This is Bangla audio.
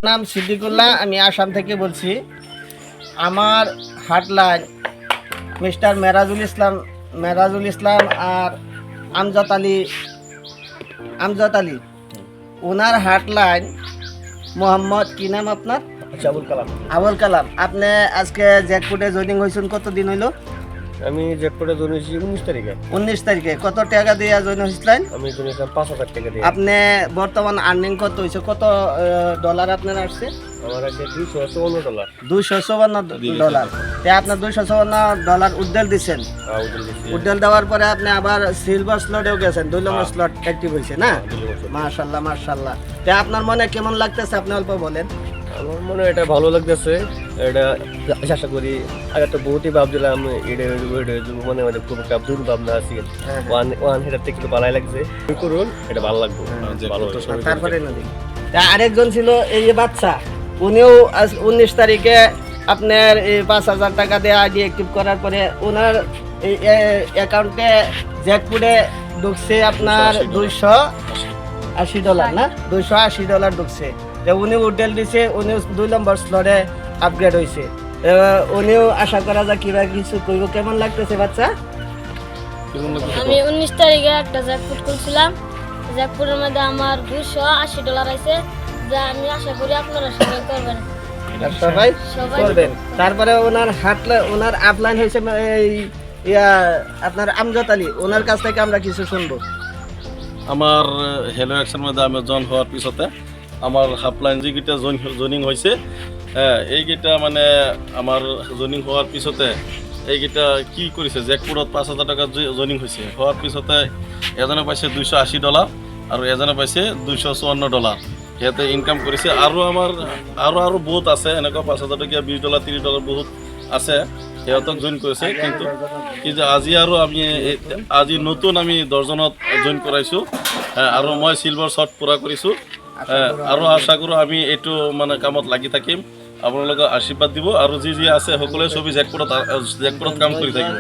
নাম সিদ্দিকুল্লাহ, আমি আসাম থেকে বলছি। আমার হাটলাইন মিস্টার মেরাজুল ইসলাম আর আমজদ আলী ওনার হাটলাইন মোহাম্মদ কি নাম আপনার? আবুল কালাম। আপনি আজকে জ্যাকপুটে জয়েনিং হয়েছেন, কতদিন হইল? আমি জ্যাকপটে জয়েন হয়েছি 19 তারিখে। কত টাকা দিয়ে জয়েন হয়েছিলেন? আমি জয়েন হয়েছিলাম 5,000 টাকা দিয়ে। আপনি বর্তমান আর্নিং কত হয়েছে? কত ডলার আপনার আসছে? আমার আছে $254। $254। আপনার $254 উদ্দেল দিচ্ছেন। উদ্দেল দেওয়ার পরে আপনি আবার সিলভার স্লটেও গেছেন, 2 নম্বর স্লট অ্যাক্টিভ হয়েছে না? মাশাল্লাহ মাশাল্লাহ। আপনার মনে কেমন লাগতেছে আপনি অল্প বলেন। আমার মনে হয় এটা ভালো লাগতেছে। এটা আশা করি আগে তো বহুতই ভাবছিলাম এটা মনে মানে খুব একটা দূর ভাবনা আছে। ওয়ান হেডার থেকে একটু ভালোই লাগছে, করুন এটা ভালো লাগবে। ভালো তারপরে আরেকজন ছিল এই যে বাচ্চা, উনিও 19 তারিখে আপনার এই 5,000 টাকা দিয়ে আইডি অ্যাক্টিভ করার পরে ওনার এই অ্যাকাউন্টে জ্যাকপুটে ঢুকছে আপনার $280 না? $280 ঢুকছে। উনি উডেল দিছে, উনিও 2 নম্বর স্লটে আপগ্রেড হয়েছে। উনিও আশা করা যায় কিবা কিছু করব। কেমন লাগতেছে বাচ্চা? আমি 19 তারিখে একটা জ্যাকপট করছিলাম। জ্যাকপটের মধ্যে আমার $280 আছে, যা আমি আশা করি আপনারা সবাই করবেন। সবাই করবেন। তারপরে ওনার আপলাইন হয়েছে আপনার আমজদ আলী, ওনার কাছ থেকে আমরা কিছু শুনবো। আমার হেলো অ্যাকশন মধ্যে আমি জয়েন হওয়ার পিছতে আমার হাফলাইন যেটা জয়েনিং হয়েছে, এইকেইটা মানে আমার জয়েনিং হওয়ার পিছতে এইকেইটা কি কৰিছে, জ্যাকপুটত 5,000 টাকা জয়েনিং হৈছে। হওয়ার পিছতে এজনে পাইছে $280 আৰু এজনে পাইছে $254। সিহঁতে ইনকাম কৰিছে। আৰু আমাৰ আৰু বহুত আছে এনেকুৱা 5,000 টকীয়া $20, $30 বহুত আছে, সিহঁতক জয়েন কৰিছে। কিন্তু আজি নতুন আমি 10জনত জয়েন কৰাইছোঁ আৰু মই চিলভাৰ শ্বট পূৰা কৰিছোঁ। আৰু আশা কৰোঁ আমি এইটো মানে কামত লাগি থাকিম। আপোনালোকে আশীৰ্বাদ দিব আৰু যি আছে সকলোৱে ছবি জ্যাকপুটত কাম কৰি থাকিব।